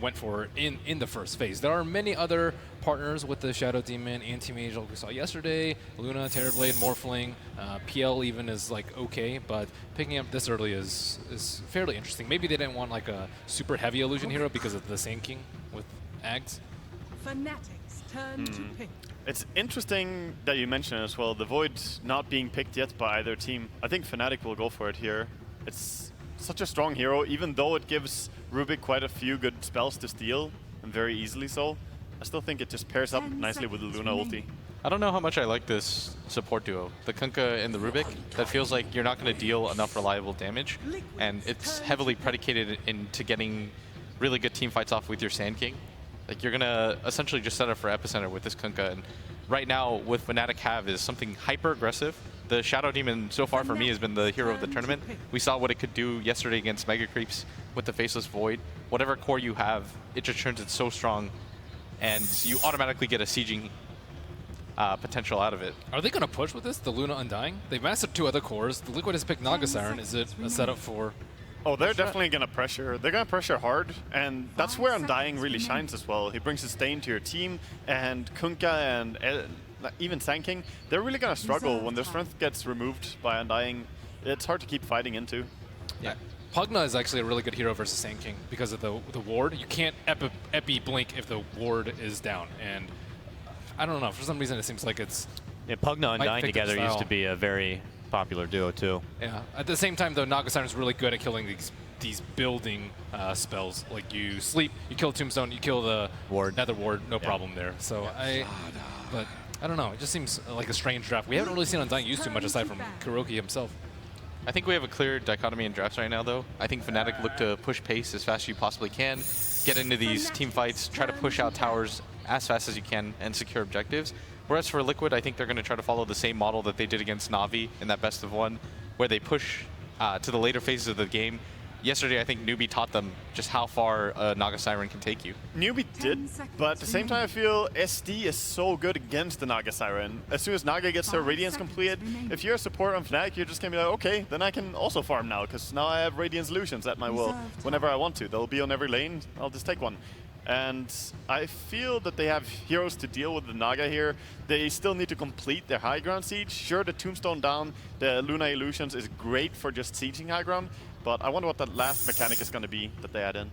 went for in the first phase. There are many other partners with the Shadow Demon, Anti-Mage, like we saw yesterday, Luna, Terrorblade, Morphling, PL even is like okay, but picking up this early is fairly interesting. Maybe they didn't want like a super heavy illusion hero because of the Sand King with Ags. Fnatic's turn to pick. It's interesting that you mentioned as well, the Void not being picked yet by either team. I think Fnatic will go for it here. It's such a strong hero, even though it gives Rubik quite a few good spells to steal, and very easily so. I still think it just pairs up nicely with the Luna ulti. I don't know how much I like this support duo, the Kunkka and the Rubik. That feels like you're not going to deal enough reliable damage, and it's heavily predicated into getting really good team fights off with your Sand King. Like, you're going to essentially just set up for Epicenter with this Kunkka, and right now with Fnatic have is something hyper aggressive. The Shadow Demon so far for me has been the hero of the tournament. We saw what it could do yesterday against Mega Creeps with the Faceless Void. Whatever core you have, it just turns it so strong, and you automatically get a sieging potential out of it. Are they going to push with this, the Luna Undying? They've mastered 2 other cores. The Liquid has picked Naga Siren. Is it a setup for... Oh, they're definitely going to pressure. They're going to pressure hard, and that's where Undying really shines as well. He brings sustain to your team, and Kunkka and even Sand King, they're really going to struggle when their strength gets removed by Undying. It's hard to keep fighting into. Yeah. Pugna is actually a really good hero versus Sand King because of the ward. You can't epi blink if the ward is down, and I don't know, for some reason it seems like it's... Yeah, Pugna and Undying together used to be a very popular duo too. Yeah. At the same time though, Naga Siren is really good at killing these building spells. Like you sleep, you kill Tombstone, you kill the Nether Ward, no problem there. So but I don't know, it just seems like a strange draft. We haven't really seen Undying used too much aside from Kuroki himself. I think we have a clear dichotomy in drafts right now, though. I think Fnatic look to push pace as fast as you possibly can, get into these team fights, try to push out towers as fast as you can, and secure objectives. Whereas for Liquid, I think they're going to try to follow the same model that they did against Na'Vi in that best of one, where they push to the later phases of the game. Yesterday, I think Newbie taught them just how far Naga Siren can take you. Newbie did, but at the same time, I feel SD is so good against the Naga Siren. As soon as Naga gets her Radiance completed, if you're a support on Fnatic, you're just going to be like, okay, then I can also farm now, because now I have Radiant Solutions at my will whenever I want to. They'll be on every lane, I'll just take one. And I feel that they have heroes to deal with the Naga here. They still need to complete their high ground siege. Sure, the Tombstone down, the Luna Illusions is great for just sieging high ground, but I wonder what that last mechanic is going to be that they add in.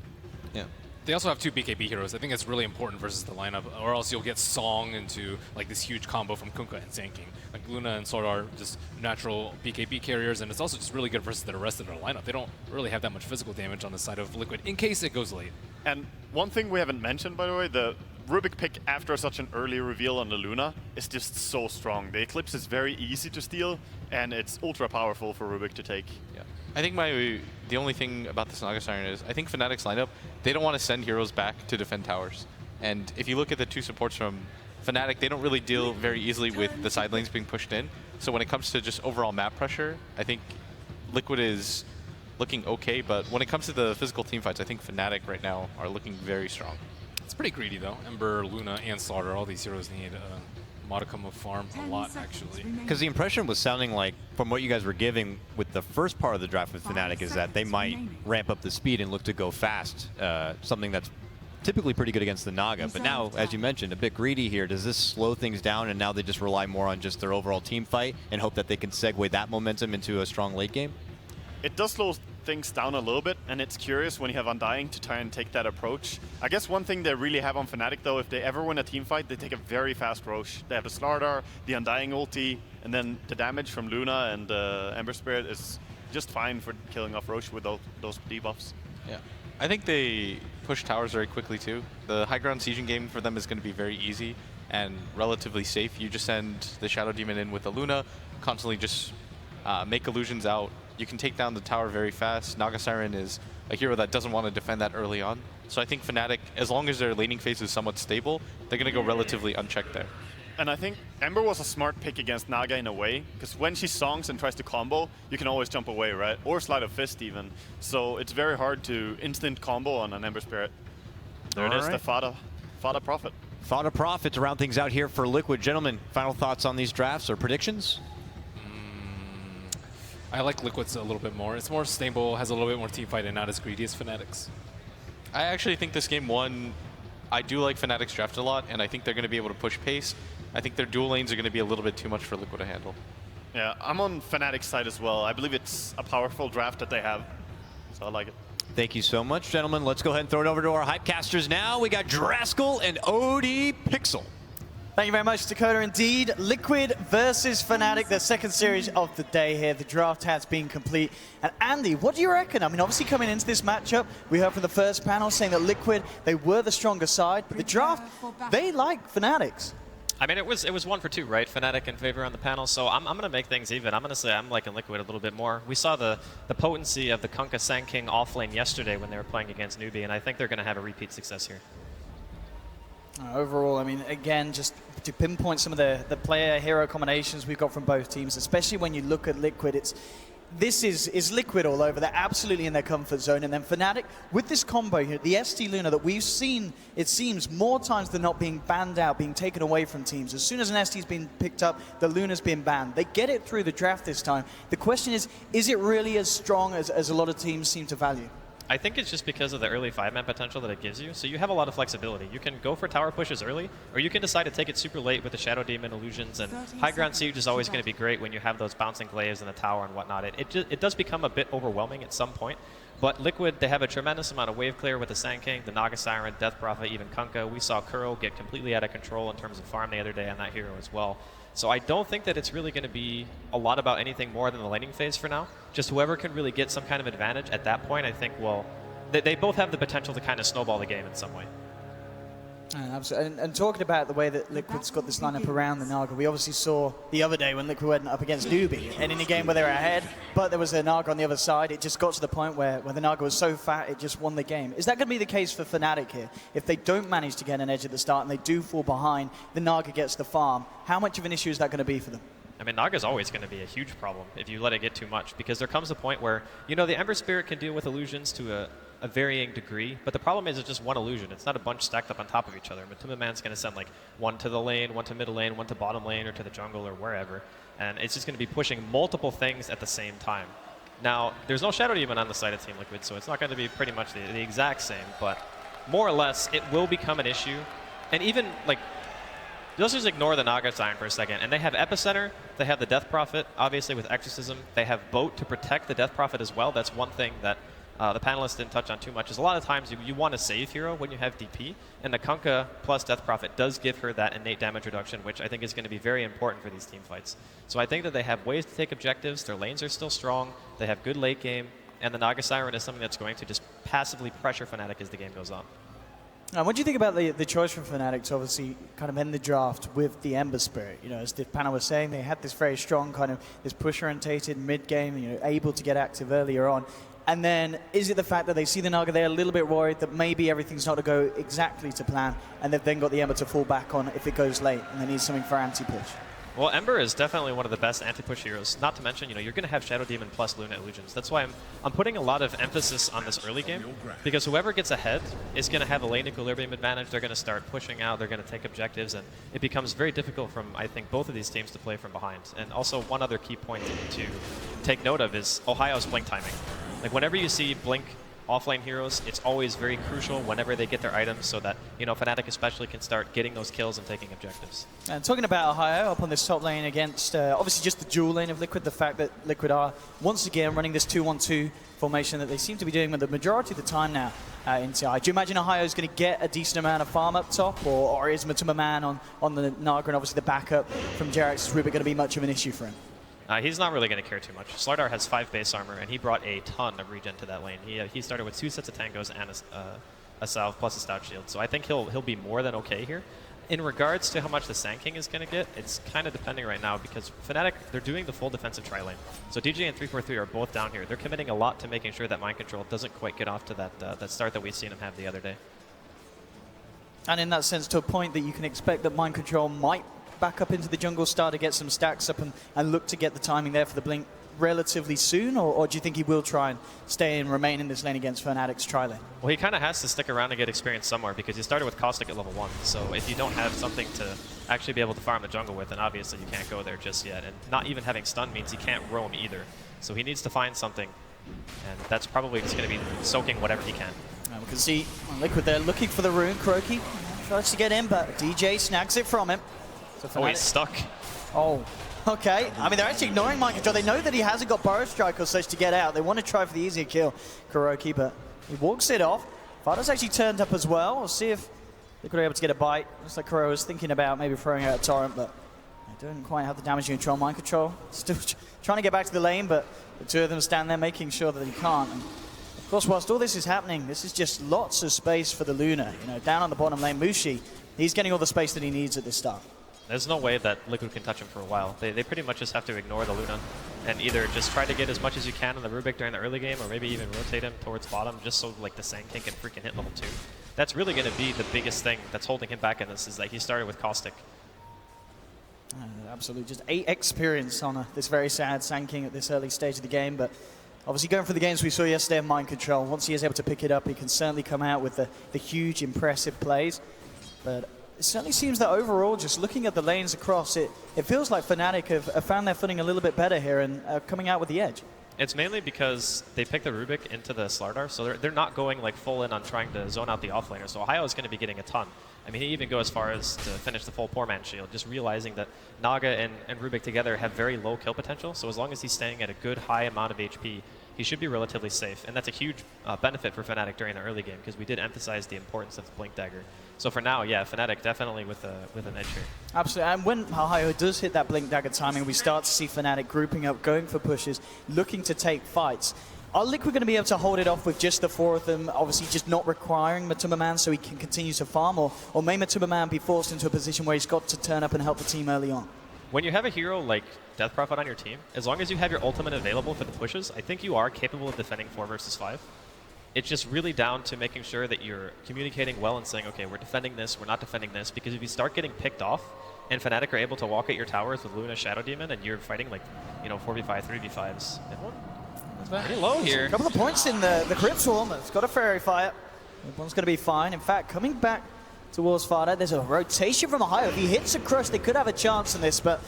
Yeah. They also have 2 BKB heroes. I think it's really important versus the lineup, or else you'll get Song into like this huge combo from Kunkka and Sand King. Like Luna and Sword are just natural BKB carriers, and it's also just really good versus the rest of their lineup. They don't really have that much physical damage on the side of Liquid in case it goes late. And one thing we haven't mentioned, by the way, the Rubik pick after such an early reveal on the Luna is just so strong. The Eclipse is very easy to steal, and it's ultra powerful for Rubik to take. Yeah. I think the only thing about this Naga Siren is I think Fnatic's lineup, they don't want to send heroes back to defend towers. And if you look at the 2 supports from Fnatic, they don't really deal very easily with the side lanes being pushed in. So when it comes to just overall map pressure, I think Liquid is looking okay, but when it comes to the physical team fights, I think Fnatic right now are looking very strong. It's pretty greedy though. Ember, Luna, and Slaughter, all these heroes need modicum of farm, a lot actually. Because the impression was sounding like, from what you guys were giving with the first part of the draft with Fnatic, is that they might ramp up the speed and look to go fast, something that's typically pretty good against the Naga. But now, as you mentioned, a bit greedy here. Does this slow things down and now they just rely more on just their overall team fight and hope that they can segue that momentum into a strong late game? It does slow things down a little bit, and it's curious when you have Undying to try and take that approach. I guess one thing they really have on Fnatic, though, if they ever win a team fight, they take a very fast Roche. They have the Slardar, the Undying ulti, and then the damage from Luna and Ember Spirit is just fine for killing off Roche with those debuffs. Yeah. I think they push towers very quickly, too. The high ground sieging game for them is going to be very easy and relatively safe. You just send the Shadow Demon in with the Luna, constantly just make illusions out. You can take down the tower very fast. Naga Siren is a hero that doesn't want to defend that early on. So I think Fnatic, as long as their laning phase is somewhat stable, they're going to go relatively unchecked there. And I think Ember was a smart pick against Naga in a way, because when she songs and tries to combo, you can always jump away, right? Or slide a fist even. So it's very hard to instant combo on an Ember Spirit. There it is, the Fada Prophet. Fada Prophet to round things out here for Liquid. Gentlemen, final thoughts on these drafts or predictions? I like Liquid's a little bit more. It's more stable, has a little bit more team fight, and not as greedy as Fnatic's. I actually think this game one, I do like Fnatic's draft a lot, and I think they're going to be able to push pace. I think their dual lanes are going to be a little bit too much for Liquid to handle. Yeah, I'm on Fnatic's side as well. I believe it's a powerful draft that they have, so I like it. Thank you so much, gentlemen. Let's go ahead and throw it over to our Hypecasters now. We got Draskell and OD Pixel. Thank you very much, Dakota. Indeed, Liquid versus Fnatic, the second series of the day here. The draft has been complete. And Andy, what do you reckon? I mean, obviously coming into this matchup, we heard from the first panel saying that Liquid, they were the stronger side, but the draft, they like Fnatic's. I mean, it was 1 for 2, right? Fnatic in favor on the panel, so I'm going to make things even. I'm going to say I'm liking Liquid a little bit more. We saw the potency of the Kunkka Sand King offlane yesterday when they were playing against Newbie, and I think they're going to have a repeat success here. Overall, I mean, again, just to pinpoint some of the player-hero combinations we've got from both teams, especially when you look at Liquid, this is Liquid all over. They're absolutely in their comfort zone. And then Fnatic, with this combo here, the ST Luna that we've seen, it seems, more times than not being banned out, being taken away from teams. As soon as an ST's been picked up, the Luna's been banned. They get it through the draft this time. The question is it really as strong as a lot of teams seem to value? I think it's just because of the early 5-man potential that it gives you. So you have a lot of flexibility. You can go for tower pushes early, or you can decide to take it super late with the Shadow Demon illusions. And high ground siege is always going to be great when you have those bouncing glaives in the tower and whatnot. It does become a bit overwhelming at some point. But Liquid, they have a tremendous amount of wave clear with the Sand King, the Naga Siren, Death Prophet, even Kunkka. We saw Kuro get completely out of control in terms of farm the other day on that hero as well. So I don't think that it's really going to be a lot about anything more than the laning phase for now. Just whoever can really get some kind of advantage at that point, I think will... They both have the potential to kind of snowball the game in some way. Absolutely. And talking about the way that Liquid's got this lineup around the Naga, we obviously saw the other day when Liquid went up against Newbie, and in a game where they were ahead, but there was a Naga on the other side, it just got to the point where the Naga was so fat, it just won the game. Is that going to be the case for Fnatic here? If they don't manage to get an edge at the start and they do fall behind, the Naga gets the farm, how much of an issue is that going to be for them? I mean, Naga's always going to be a huge problem if you let it get too much, because there comes a point where, you know, the Ember Spirit can deal with illusions to a varying degree, but the problem is it's just one illusion. It's not a bunch stacked up on top of each other. Matuma Man's going to send like one to the lane, one to middle lane, one to bottom lane, or to the jungle, or wherever, and it's just going to be pushing multiple things at the same time. Now, there's no Shadow Demon on the side of Team Liquid, so it's not going to be pretty much the exact same, but more or less, it will become an issue. And even, like, let's just ignore the Naga Siren for a second. And they have Epicenter, they have the Death Prophet, obviously with Exorcism. They have Boat to protect the Death Prophet as well. That's one thing that the panelists didn't touch on too much, is a lot of times you want to save hero when you have DP, and the Kunkka plus Death Prophet does give her that innate damage reduction, which I think is going to be very important for these team fights. So I think that they have ways to take objectives, their lanes are still strong, they have good late game, and the Naga Siren is something that's going to just passively pressure Fnatic as the game goes on. What do you think about the choice from Fnatic to obviously kind of end the draft with the Ember Spirit? You know, as the panel was saying, they had this very strong kind of this push-orientated mid-game, you know, able to get active earlier on. And then is it the fact that they see the Naga, they're a little bit worried that maybe everything's not to go exactly to plan, and they've then got the Ember to fall back on if it goes late, and they need something for anti-push? Well, Ember is definitely one of the best anti-push heroes. Not to mention, you know, you're going to have Shadow Demon plus Luna illusions. That's why I'm putting a lot of emphasis on this early game, because whoever gets ahead is going to have a lane equilibrium advantage. They're going to start pushing out. They're going to take objectives, and it becomes very difficult from, I think, both of these teams to play from behind. And also, one other key point to take note of is Ohio's blink timing. Like, whenever you see blink offlane heroes, it's always very crucial whenever they get their items, so that, you know, Fnatic especially can start getting those kills and taking objectives. And talking about Ohio up on this top lane against obviously just the dual lane of Liquid, the fact that Liquid are once again running this 2-1-2 formation that they seem to be doing with the majority of the time now in TI. Do you imagine Ohio is going to get a decent amount of farm up top, or is Matuma Man on the Naga and obviously the backup from Jerax's Rubik going to be much of an issue for him? He's not really going to care too much. Slardar has 5 base armor, and he brought a ton of regen to that lane. He started with 2 sets of tangos and a salve plus a stout shield, so I think he'll be more than okay here. In regards to how much the Sand King is going to get, it's kind of depending right now, because Fnatic, they're doing the full defensive tri-lane. So DJ and 343 are both down here. They're committing a lot to making sure that Mind Control doesn't quite get off to that start that we've seen him have the other day. And in that sense, to a point that you can expect that Mind Control might back up into the jungle, start to get some stacks up and look to get the timing there for the blink relatively soon, or do you think he will try and stay and remain in this lane against Fnatic's tri-lane? Well, he kind of has to stick around and get experience somewhere, because he started with Caustic at level 1, so if you don't have something to actually be able to farm the jungle with, then obviously you can't go there just yet, and not even having stun means he can't roam either, so he needs to find something, and that's probably just going to be soaking whatever he can. We can see Liquid there looking for the rune. KuroKy tries to get in, but DJ snags it from him. So Oh, he's stuck. Oh, okay. I mean, they're actually ignoring mind control. They know that he hasn't got Burrow Strike or such to get out. They want to try for the easier kill, KuroKy, but he walks it off. Fada's actually turned up as well. We'll see if Liquid are able to get a bite. Looks like Kuro was thinking about maybe throwing out a torrent, but they don't quite have the damage control. Mind control still trying to get back to the lane, but the two of them stand there making sure that he can't. And of course, whilst all this is happening, this is just lots of space for the Luna. You know, down on the bottom lane, Mushi, he's getting all the space that he needs at this start. There's no way that Liquid can touch him for a while. They pretty much just have to ignore the Luna and either just try to get as much as you can on the Rubik during the early game, or maybe even rotate him towards bottom just so like the Sand King can freaking hit level 2. That's really going to be the biggest thing that's holding him back in this, is that he started with Caustic. Absolutely, just 8 experience on this very sad Sand King at this early stage of the game, but obviously going for the games we saw yesterday of Mind Control, once he is able to pick it up, he can certainly come out with the huge, impressive plays. But it certainly seems that overall, just looking at the lanes across, it feels like Fnatic have found their footing a little bit better here and are coming out with the edge. It's mainly because they picked the Rubik into the Slardar, so they're not going like full in on trying to zone out the offlaner. So Ohio is going to be getting a ton. I mean, he even go as far as to finish the full poor man shield, just realizing that Naga and Rubik together have very low kill potential. So as long as he's staying at a good high amount of HP, he should be relatively safe. And that's a huge benefit for Fnatic during the early game, because we did emphasize the importance of the Blink Dagger. So for now, yeah, Fnatic definitely with an edge here. Absolutely, and when Ohio does hit that Blink Dagger timing, we start to see Fnatic grouping up, going for pushes, looking to take fights. Are Liquid going to be able to hold it off with just the 4 of them, obviously just not requiring Matuma Man so he can continue to farm, or may Matuma Man be forced into a position where he's got to turn up and help the team early on? When you have a hero like Death Prophet on your team, as long as you have your ultimate available for the pushes, I think you are capable of defending 4 versus 5. It's just really down to making sure that you're communicating well and saying, okay, we're defending this, we're not defending this, because if you start getting picked off and Fnatic are able to walk at your towers with Luna Shadow Demon and you're fighting like, 4v5, 3v5s. Pretty low here. A couple of points in the Crypt Swarm. It's got a Fairy Fire. One's going to be fine. In fact, coming back towards Fada, there's a rotation from Ohio. If he hits a crush, they could have a chance in this, but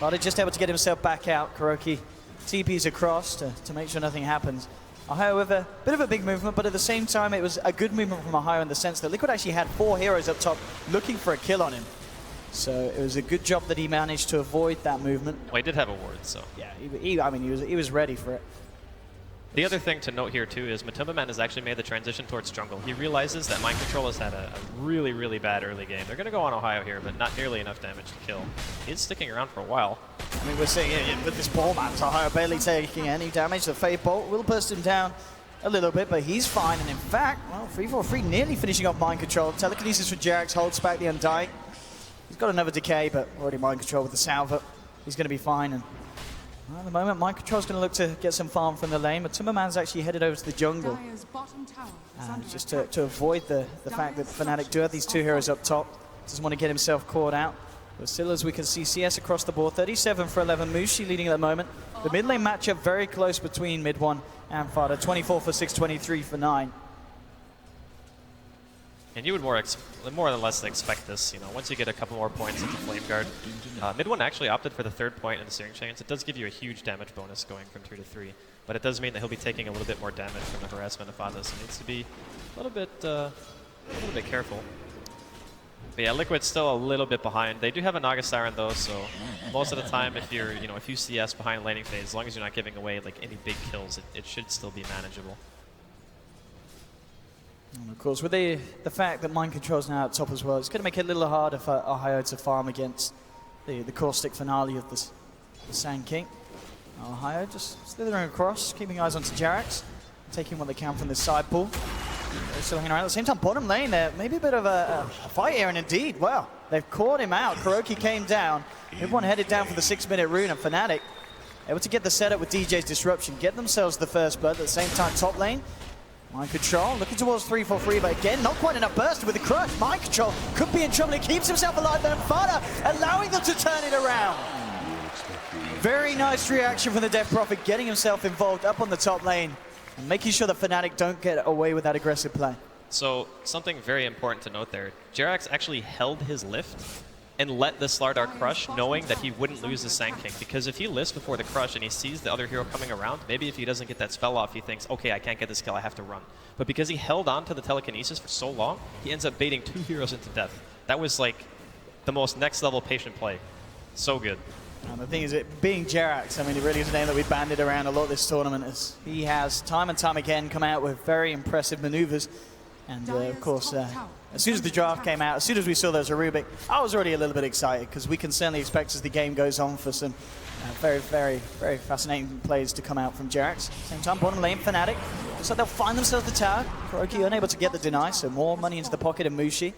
Fada just able to get himself back out. KuroKy TP's across to make sure nothing happens. Ohio with a bit of a big movement, but at the same time, it was a good movement from Ohio in the sense that Liquid actually had 4 heroes up top looking for a kill on him. So it was a good job that he managed to avoid that movement. Well, he did have a ward, so. Yeah, he was ready for it. The other thing to note here, too, is Matuma Man has actually made the transition towards jungle. He realizes that Mind Control has had a really, really bad early game. They're going to go on Ohio here, but not nearly enough damage to kill. He's sticking around for a while. I mean, we're seeing it with this ball map. Ohio barely taking any damage. The Fade Bolt will burst him down a little bit, but he's fine. And in fact, well, 3-4-3 nearly finishing off Mind Control. Telekinesis for Jerax holds back the Undying. He's got another Decay, but already Mind Control with the Salva. He's going to be fine. And well, at the moment, Mind Control's going to look to get some farm from the lane, but Timberman's actually headed over to the jungle. Just to avoid the fact that Fnatic do have these 2 heroes up top. Doesn't want to get himself caught out. But still, as we can see, CS across the board, 37 for 11. Mushi leading at the moment. The mid lane matchup very close between mid 1 and Fada. 24 for 6, 23 for 9. And you would more than less expect this, once you get a couple more points into Flame Guard. Mid 1 actually opted for the 3rd point in the Searing Chains. It does give you a huge damage bonus going from 2 to 3, but it does mean that he'll be taking a little bit more damage from the harassment of Fada, so he needs to be a little bit careful. But yeah, Liquid's still a little bit behind. They do have a Naga Siren though, so most of the time if you're, if you CS behind laning phase, as long as you're not giving away like any big kills, it should still be manageable. And of course, with the fact that Mind Control's now at top as well, it's going to make it a little harder for Ohio to farm against the Caustic finale of the Sand King. Ohio just slithering across, keeping eyes onto Jerax, taking what they can from the side pool. They're still hanging around. At the same time, bottom lane there, maybe a bit of a fight here, and indeed, well, they've caught him out. KuroKy came down. Everyone headed down for the 6-minute rune, and Fnatic able to get the setup with DJ's Disruption, get themselves the first blood. At the same time, top lane, Mind Control looking towards 3-4-3, but again, not quite enough burst with the crush. Mind Control could be in trouble. He keeps himself alive there, and Fada allowing them to turn it around. Very nice reaction from the Death Prophet, getting himself involved up on the top lane and making sure that Fnatic don't get away with that aggressive play. So something very important to note there, Jerax actually held his lift and let the Slardar crush, knowing that he wouldn't lose the Sand King. Because if he lists before the crush and he sees the other hero coming around, maybe if he doesn't get that spell off, he thinks, okay, I can't get this kill, I have to run. But because he held on to the telekinesis for so long, he ends up baiting 2 heroes into death. That was like the most next level patient play. So good. And the thing is, it being Jerax, I mean, it really is a name that we've banded around a lot this tournament, as he has time and time again come out with very impressive maneuvers. And of course, as soon as the draft came out, as soon as we saw those Rubik, I was already a little bit excited, because we can certainly expect as the game goes on for some very, very, very fascinating plays to come out from Jerax. Same time, bottom lane, Fnatic. Looks like they'll find themselves the tower. KuroKy unable to get the deny, so more money into the pocket of Mushi,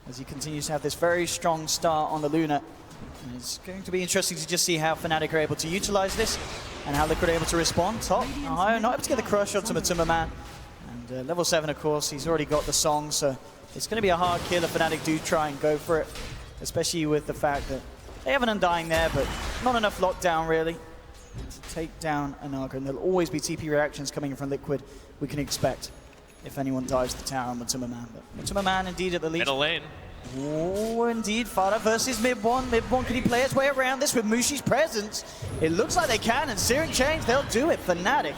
as he continues to have this very strong start on the Luna. And it's going to be interesting to just see how Fnatic are able to utilize this, and how Liquid are able to respond. Top, not able to get the crush onto Matuma. And level 7, of course, he's already got the song, so it's going to be a hard kill if Fnatic do try and go for it, especially with the fact that they have an Undying there, but not enough lockdown, really, to take down a Naga. And there'll always be TP reactions coming in from Liquid, we can expect, if anyone dives the tower on Matuma. But Matuma indeed at the lead. Middle lane. Oh, indeed, Fada versus Mid One. Mid One, can he play his way around this with Mushi's presence? It looks like they can, and Searing Chains, they'll do it. Fnatic,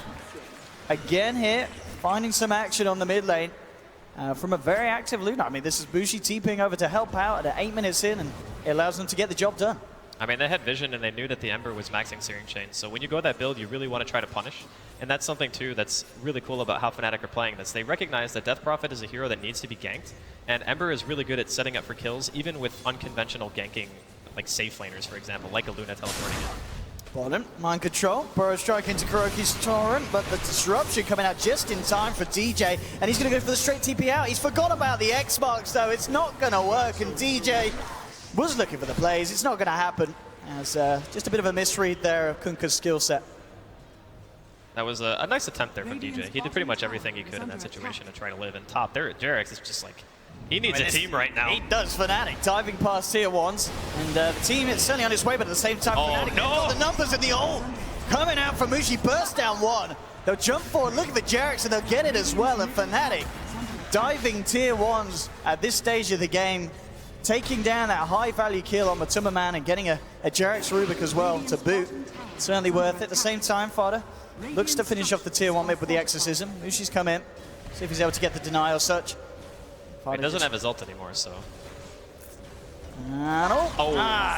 again here, finding some action on the mid lane from a very active Luna. I mean, this is Mushi TPing over to help out at 8 minutes in, and it allows them to get the job done. I mean, they had vision and they knew that the Ember was maxing Searing Chains. So when you go that build, you really want to try to punish. And that's something, too, that's really cool about how Fnatic are playing this. They recognize that Death Prophet is a hero that needs to be ganked. And Ember is really good at setting up for kills, even with unconventional ganking, like safe laners, for example, like a Luna teleporting in. Bottom, mind control, Burrow strike into KuroKy's Torrent, but the disruption coming out just in time for DJ, and he's going to go for the straight TP out. He's forgot about the Xbox, though. It's not going to work, and DJ was looking for the plays. It's not going to happen, as just a bit of a misread there of Kunkka's skill set. That was a nice attempt there from DJ. He did pretty much everything he could in that situation to try to live. And top there at Jerax is just like, he needs a team right now. He does, Fnatic, diving past tier 1s, and the team is certainly on its way, but at the same time, Fnatic got the numbers in the ult. Coming out from Mushi, burst down 1. They'll jump forward, look at the Jerax, and they'll get it as well, and Fnatic diving tier 1s at this stage of the game, taking down that high-value kill on Matuma and getting a Jerax Rubik as well to boot. Certainly worth it. At the same time, Fada looks to finish off the tier 1 mid with the Exorcism. Mushi's come in, see if he's able to get the deny or such. He doesn't have his ult anymore, so.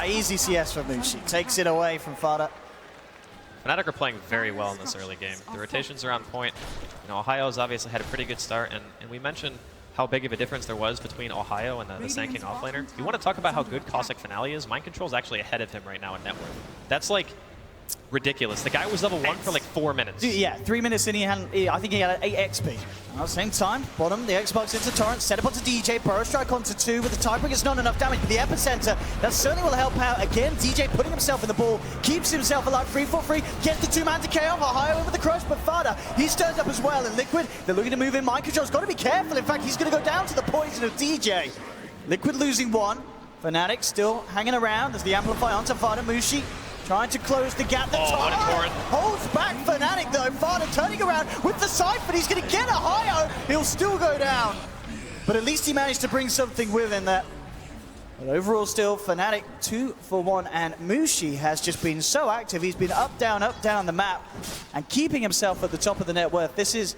Easy CS for Mushi. Takes it away from Fada. Fnatic are playing very well in this early game. The rotations are on point. You know, Ohio's obviously had a pretty good start, and we mentioned how big of a difference there was between Ohio and the Sand King offlaner. You want to talk about how good Cossack Finale is? Mind Control's actually ahead of him right now in net worth. That's like ridiculous. The guy was level 1 for like 4 minutes. Yeah, 3 minutes in, I think he had 8 XP. At the same time, bottom, the Xbox into Torrent, set up onto DJ, Burrow strike onto 2 with the Tiebreaker. It's not enough damage, but the Epicenter, that certainly will help out. Again, DJ putting himself in the ball, keeps himself alive, 3-4-3, gets the 2-man decay off, Ohio over the crush, but Fada, he's turned up as well, and Liquid, they're looking to move in. Mind Control's got to be careful. In fact, he's going to go down to the poison of DJ. Liquid losing 1. Fnatic still hanging around as the Amplify onto Fada. Mushi trying to close the gap. The Torrent holds back Fnatic though. Fada turning around with the Siphon. He's going to get a Ohio. He'll still go down. But at least he managed to bring something with him there. But overall still, Fnatic 2 for 1. And Mushi has just been so active. He's been up, down the map. And keeping himself at the top of the net worth. This is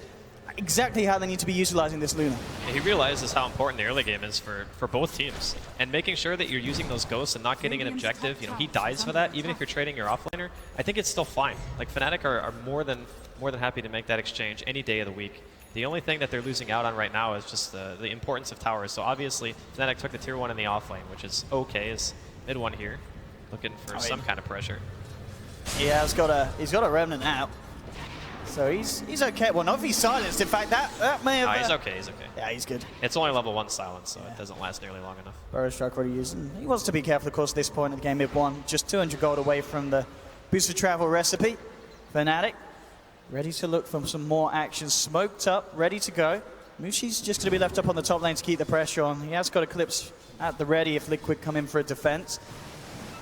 exactly how they need to be utilizing this Luna. He realizes how important the early game is for both teams, and making sure that you're using those ghosts and not getting an objective. You know, he dies for that. Even if you're trading your offlaner, I think it's still fine. Like Fnatic are more than happy to make that exchange any day of the week. The only thing that they're losing out on right now is just the importance of towers. So obviously Fnatic took the tier 1 in the offlane, which is okay. Is mid 1 here looking for some kind of pressure. Yeah, he's got a remnant out. So he's okay. Well, not if he's silenced. In fact, that may have... he's okay, he's okay. Yeah, he's good. It's only level 1 silence, so it doesn't last nearly long enough. Burrow strike already used. And he wants to be careful, of course, at this point in the game. Mid 1, just 200 gold away from the boosted travel recipe. Fnatic, ready to look for some more action. Smoked up, ready to go. Mushi's just going to be left up on the top lane to keep the pressure on. He has got Eclipse at the ready if Liquid come in for a defense.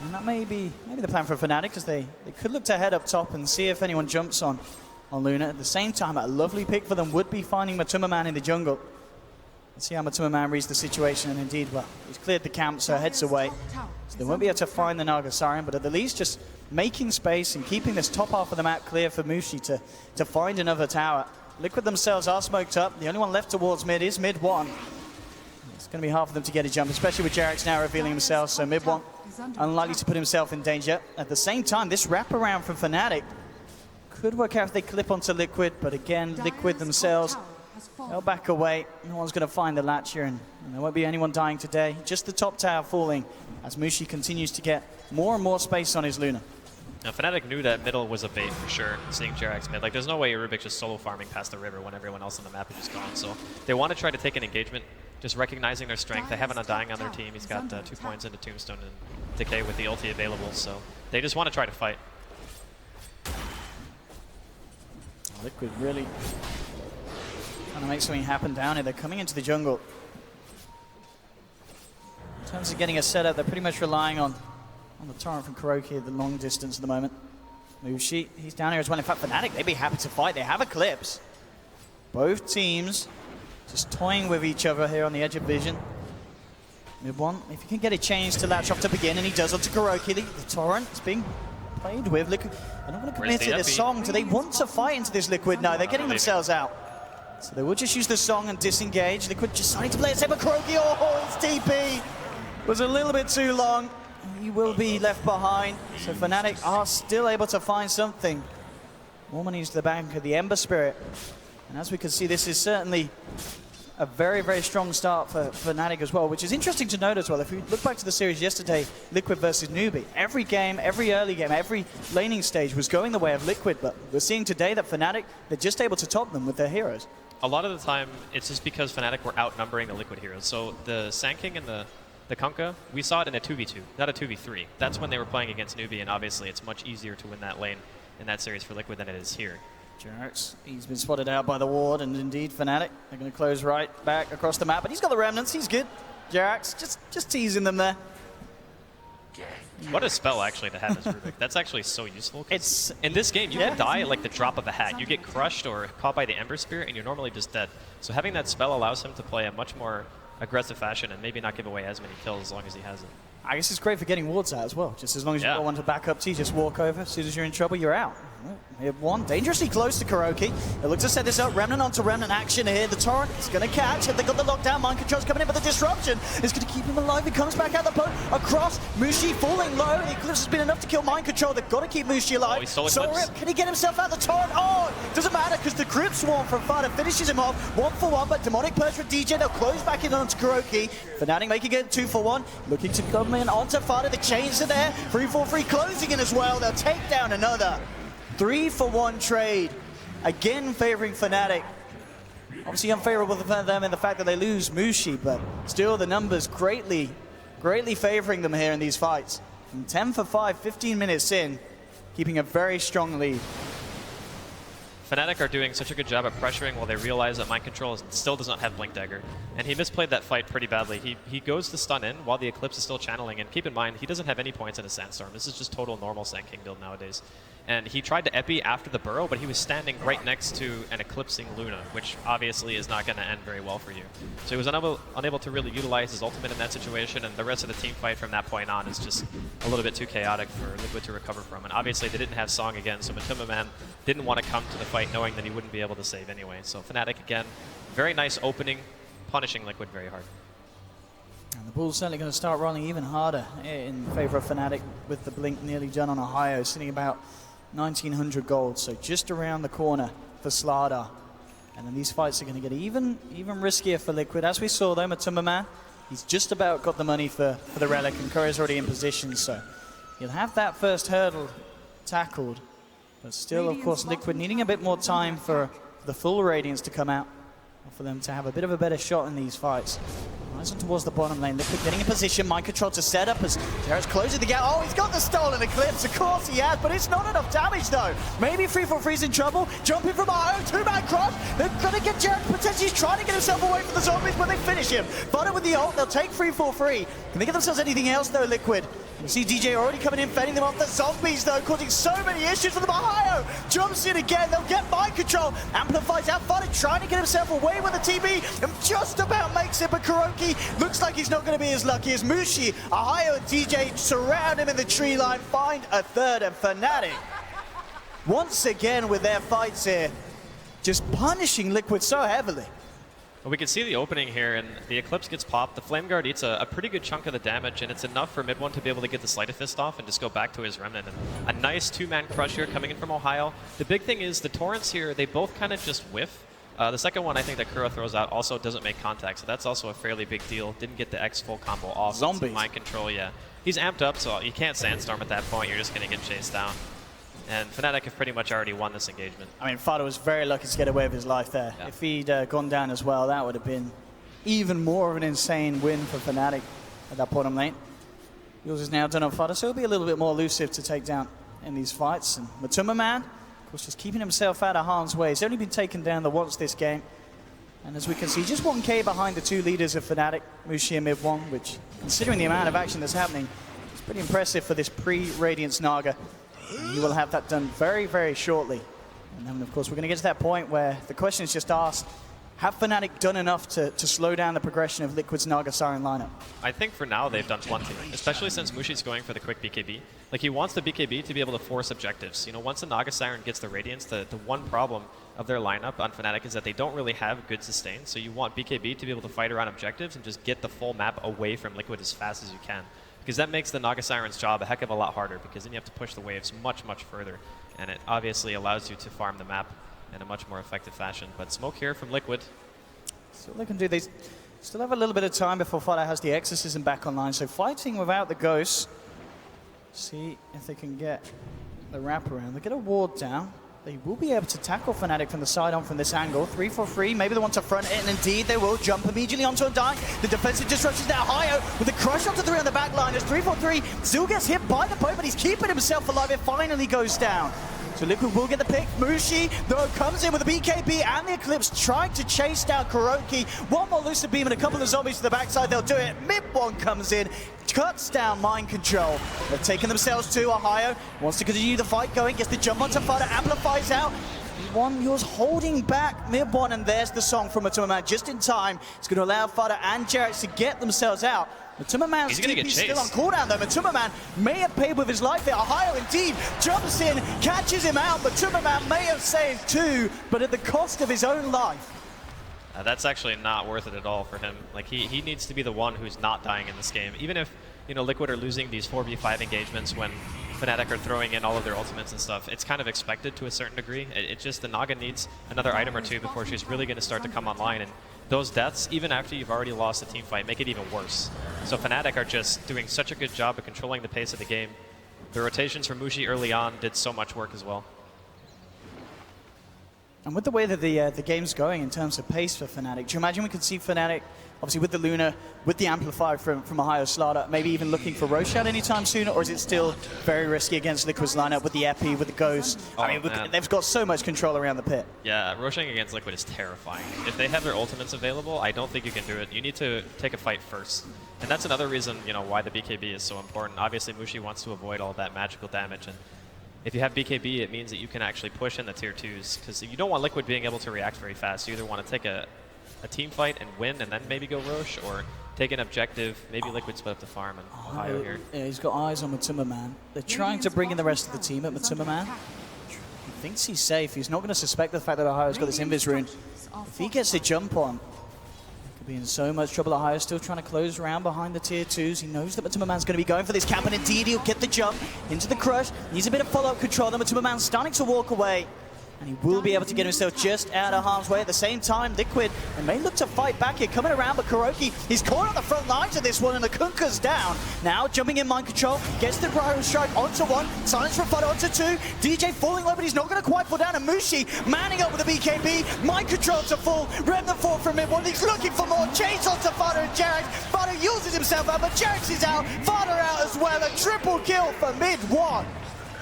And that may be the plan for Fnatic, because they could look to head up top and see if anyone jumps on Luna. At the same time, a lovely pick for them would be finding Matuma in the jungle. Let's see how Matuma reads the situation, and indeed, well, he's cleared the camp, so heads away. So they won't be able to find the Naga Siren, but at the least just making space and keeping this top half of the map clear for Mushi to find another tower. Liquid themselves are smoked up. The only one left towards mid is mid one. It's going to be hard for them to get a jump, especially with Jarex now revealing himself, so mid one unlikely to put himself in danger. At the same time, this wraparound from Fnatic could work out if they clip onto Liquid, but again, Liquid themselves, they'll back away. No one's going to find the latch here, and there won't be anyone dying today. Just the top tower falling as Mushi continues to get more and more space on his Luna. Now, Fnatic knew that middle was a bait for sure, seeing Jarex mid. Like, there's no way Rubik just solo farming past the river when everyone else on the map is just gone. So they want to try to take an engagement, just recognizing their strength. They have an Undying on their team. He's got 2 points into Tombstone and Decay with the ulti available. So they just want to try to fight. Liquid really trying to make something happen down here. They're coming into the jungle. In terms of getting a setup, they're pretty much relying on the torrent from Kuroki at the long distance at the moment. Mushi, he's down here as well. In fact, Fnatic, they'd be happy to fight. They have Eclipse. Both teams just toying with each other here on the edge of vision. Mid one, if you can get a change to latch off to begin, and he does onto Kuroki. The torrent is being played with. Liquid, they're not going to commit to this song. Do they want to fight into this Liquid? No, they're getting themselves out. So they will just use the song and disengage. Liquid just starting to play it safe, but Kuroki, oh, his TP was a little bit too long. He will be left behind. So Fnatic are still able to find something. More money into the bank of the Ember Spirit. And as we can see, this is certainly a very, very strong start for Fnatic as well, which is interesting to note as well. If we look back to the series yesterday, Liquid versus Newbie, every game, every early game, every laning stage was going the way of Liquid, but we're seeing today that Fnatic, they're just able to top them with their heroes. A lot of the time, it's just because Fnatic were outnumbering the Liquid heroes. So the Sand King and the Kunkka, we saw it in a 2v2, not a 2v3. That's when they were playing against Newbie, and obviously it's much easier to win that lane in that series for Liquid than it is here. Jarex, he's been spotted out by the ward, and indeed Fnatic, they're going to close right back across the map, but he's got the remnants, he's good. Jarex, just teasing them there. What a spell actually to have as Rubik. That's actually so useful. It's in this game, you can die at like the drop of a hat. You get crushed or caught by the Ember Spirit, and you're normally just dead. So having that spell allows him to play a much more aggressive fashion and maybe not give away as many kills as long as he has it. I guess it's great for getting wards out as well. Just as long as you've got one to back up to, you just walk over. As soon as you're in trouble, you're out. We have one dangerously close to Kuroki. It looks to set this up. Remnant onto Remnant action here. The torrent is going to catch. They got the lockdown. Mind control's coming in, but the disruption is going to keep him alive. He comes back out the boat across. Mushi falling low. The Eclipse has been enough to kill Mind Control. They've got to keep Mushi alive. Oh, he stole so Eclipse. Rip, can he get himself out the torrent? Oh, doesn't matter because the Crypt Swarm from Fada finishes him off. 1-for-1, but Demonic Purge with DJ. They'll close back in onto Kuroki. Fnatic making it 2-for-1. Looking to come in onto Fada. The chains are there. 3-4-3 closing in as well. They'll take down another 3-for-1 trade. Again favoring Fnatic. Obviously unfavorable for them in the fact that they lose Mushi, but still the numbers greatly favoring them here in these fights. From 10-for-5, 15 minutes in, keeping a very strong lead. Fnatic are doing such a good job at pressuring while they realize that Mind Control still does not have Blink Dagger. And he misplayed that fight pretty badly. He goes to stun in while the Eclipse is still channeling. And keep in mind, he doesn't have any points in a Sandstorm. This is just total normal Sand King build nowadays. And he tried to epi after the burrow, but he was standing right next to an eclipsing Luna, which obviously is not going to end very well for you. So he was unable to really utilize his ultimate in that situation, and the rest of the team fight from that point on is just a little bit too chaotic for Liquid to recover from. And obviously they didn't have Song again, so Matuma didn't want to come to the fight knowing that he wouldn't be able to save anyway. So Fnatic again, very nice opening, punishing Liquid very hard. And the Bulls certainly going to start rolling even harder in favor of Fnatic with the Blink nearly done on Ohio, sitting about 1900 gold, so just around the corner for Slardar. And then these fights are going to get even riskier for Liquid. As we saw though, Matuma, he's just about got the money for the Relic, and Curry's already in position, so he'll have that first hurdle tackled. But still, of course, Liquid needing a bit more time for the full Radiance to come out, for them to have a bit of a better shot in these fights. Flies on towards the bottom lane. Liquid getting in position. Mind control to set up as Jared's closing the gap. Oh, he's got the stolen eclipse. Of course he has, but it's not enough damage though. Maybe 343's in trouble. Jumping from Io, two-man cross. They're gonna get Jared. Potentially he's trying to get himself away from the zombies, but they finish him. Butter with the ult. They'll take 343. Can they get themselves anything else though, Liquid? You see DJ already coming in, fending them off. The zombies though, causing so many issues for the Ohio. Jumps in again. They'll get mind control. Amplifies out. Butter trying to get himself away with the TB and just about makes it, but Kuroki looks like he's not going to be as lucky as Mushi. Ohio and DJ surround him in the tree line, find a third, and Fnatic once again with their fights here, just punishing Liquid so heavily. Well, we can see the opening here, and the Eclipse gets popped. The Flame Guard eats a pretty good chunk of the damage, and it's enough for mid one to be able to get the Sleight of Fist off and just go back to his Remnant. And a nice two-man crush here coming in from Ohio. The big thing is the Torrents here, they both kind of just whiff. The second one I think that Kuro throws out also doesn't make contact, so that's also a fairly big deal. Didn't get the X full combo off. Zombies. Mind control, yeah. He's amped up, so you can't Sandstorm at that point. You're just going to get chased down. And Fnatic have pretty much already won this engagement. I mean, Fado was very lucky to get away with his life there. Yeah. If he'd gone down as well, that would have been even more of an insane win for Fnatic at that bottom lane. Yours is now done on Fado, so he'll be a little bit more elusive to take down in these fights. And Matuma Man, of course, just keeping himself out of harm's way. He's only been taken down the once this game. And as we can see, just 1k behind the two leaders of Fnatic, Mushi and Mid1, which, considering the amount of action that's happening, is pretty impressive for this pre-Radiance Naga. And you will have that done very, very shortly. And then, of course, we're going to get to that point where the question is just asked, have Fnatic done enough to slow down the progression of Liquid's Naga Siren lineup? I think for now they've done plenty, especially since Mushi's going for the quick BKB. Like, he wants the BKB to be able to force objectives. You know, once a Naga Siren gets the Radiance, the one problem of their lineup on Fnatic is that they don't really have good sustain, so you want BKB to be able to fight around objectives and just get the full map away from Liquid as fast as you can. Because that makes the Naga Siren's job a heck of a lot harder, because then you have to push the waves much, much further. And it obviously allows you to farm the map in a much more effective fashion. But smoke here from Liquid. So what they can do, they still have a little bit of time before Fada has the Exorcism back online. So fighting without the Ghost. See if they can get the wraparound. They get a ward down. They will be able to tackle Fnatic from the side on from this angle. 3-4-3, maybe they want to front it, and indeed they will jump immediately onto a die. The defensive disruption is now Ohio with the crush onto 3 on the back line as 3-4-3 still gets hit by the point, but he's keeping himself alive. It finally goes down. So Liquid will get the pick. Mushi, though, comes in with the BKB and the Eclipse, trying to chase down Kuroki. One more Lucid Beam and a couple of zombies to the backside. They'll do it. Mid-1 comes in, cuts down mind control. They've taken themselves to Ohio. Wants to continue the fight going. Gets the jump onto Fada. Amplifies out. One yours holding back Mid-1, and there's the song from Matuma Man just in time. It's going to allow Fada and Jarrett to get themselves out. Matuma Man's TP still on cooldown though. Matuma Man may have paid with his life there. Ohio indeed jumps in, catches him out. Matuma Man may have saved 2, but at the cost of his own life. That's actually not worth it at all for him. Like, he needs to be the one who's not dying in this game. Even if, you know, Liquid are losing these 4v5 engagements when Fnatic are throwing in all of their ultimates and stuff, it's kind of expected to a certain degree. It's just the Naga needs another item or two before she's really going to start to come online. And those deaths, even after you've already lost a team fight, make it even worse. So Fnatic are just doing such a good job of controlling the pace of the game. The rotations from Mushi early on did so much work as well. And with the way that the game's going in terms of pace for Fnatic, do you imagine we could see Fnatic, obviously with the Luna, with the Amplifier from Ohio Slaughter, maybe even looking for Roshan anytime soon, or is it still very risky against Liquid's lineup with the Epi, with the Ghost? Oh, I mean, they've got so much control around the pit. Yeah, Roshan against Liquid is terrifying. If they have their ultimates available, I don't think you can do it. You need to take a fight first. And that's another reason, you know, why the BKB is so important. Obviously, Mushi wants to avoid all that magical damage, and if you have BKB, it means that you can actually push in the tier 2s, because you don't want Liquid being able to react very fast. You either want to take a team fight and win and then maybe go Roche, or take an objective, maybe Liquid split up the farm, and Ohio here. Yeah, he's got eyes on Matuma Man. They're trying to bring in the rest of the team at Matuma Man. He thinks he's safe. He's not going to suspect the fact that Ohio's got this Invis rune. If he gets the jump on, could be in so much trouble. Ohio's still trying to close around behind the tier 2s. He knows that Matuma Man's going to be going for this camp, and indeed he'll get the jump into the crush. Needs a bit of follow-up control. Then Matuma Man's starting to walk away. And he will be able to get himself just out of harm's way. At the same time, Liquid, they may look to fight back here. Coming around, but Kuroki, he's caught on the front lines of this one, and the Kunka's down. Now, jumping in mind control, gets the Gyro Strike onto one, silence from Fado onto two. DJ falling low, but he's not going to quite fall down. And Mushi manning up with the BKB. Mind control to full. Remnant 4 from mid one. He's looking for more. Chase onto Fado and Jarex. Fado uses himself out, but Jarex is out. Fado out as well. A triple kill for mid one.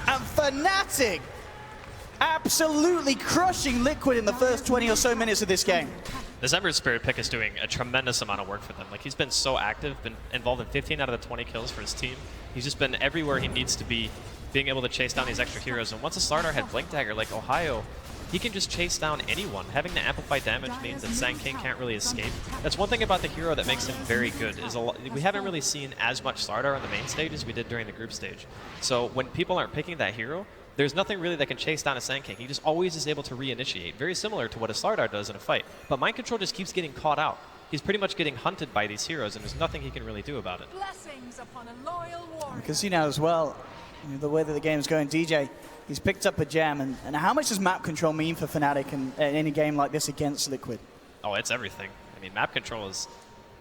And Fnatic absolutely crushing Liquid in the first 20 or so minutes of this game. This Ember Spirit pick is doing a tremendous amount of work for them. Like, he's been so active, been involved in 15 out of the 20 kills for his team. He's just been everywhere he needs to be, being able to chase down these extra heroes. And once a Slardar had Blink Dagger like Ohio, he can just chase down anyone. Having the amplified damage means that Sand King can't really escape. That's one thing about the hero that makes him very good, is we haven't really seen as much Slardar on the main stage as we did during the group stage. So when people aren't picking that hero, there's nothing really that can chase down a Sand King. He just always is able to reinitiate, very similar to what a Slardar does in a fight. But Mind Control just keeps getting caught out. He's pretty much getting hunted by these heroes, and there's nothing he can really do about it. Blessings upon a loyal warrior. You can see now as well, the way that the game is going, DJ, he's picked up a gem, and how much does map control mean for Fnatic in any game like this against Liquid? Oh, it's everything. I mean, map control is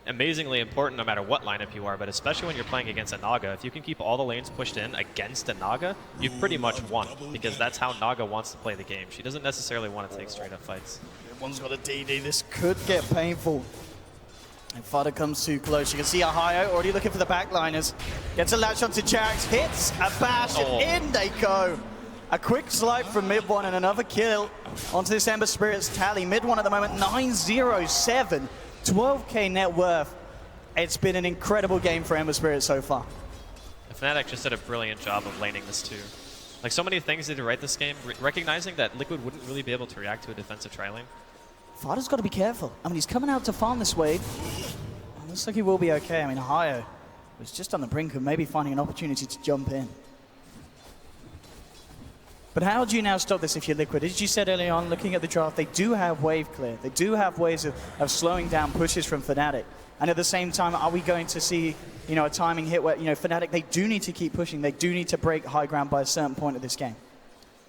amazingly important no matter what lineup you are, but especially when you're playing against a Naga. If you can keep all the lanes pushed in against a Naga, you've pretty much won, because that's how Naga wants to play the game. She doesn't necessarily want to take straight up fights. One's got a DD. This could get painful. And Fada comes too close. You can see Ohio already looking for the backliners. Gets a latch onto Jarex, hits a bash, and in they go. A quick slipe from mid one and another kill onto this Ember Spirit's tally. Mid one at the moment, 907. 12k net worth. It's been an incredible game for Ember Spirit so far. Fnatic just did a brilliant job of laning this too. Like, so many things they did right this game, recognizing that Liquid wouldn't really be able to react to a defensive tri-lane. Fada's got to be careful. I mean, he's coming out to farm this wave. Looks like he will be okay. I mean, Ohio was just on the brink of maybe finding an opportunity to jump in. But how do you now stop this if you're Liquid? As you said early on, looking at the draft, they do have wave clear. They do have ways of slowing down pushes from Fnatic. And at the same time, are we going to see, a timing hit where, Fnatic, they do need to keep pushing. They do need to break high ground by a certain point of this game.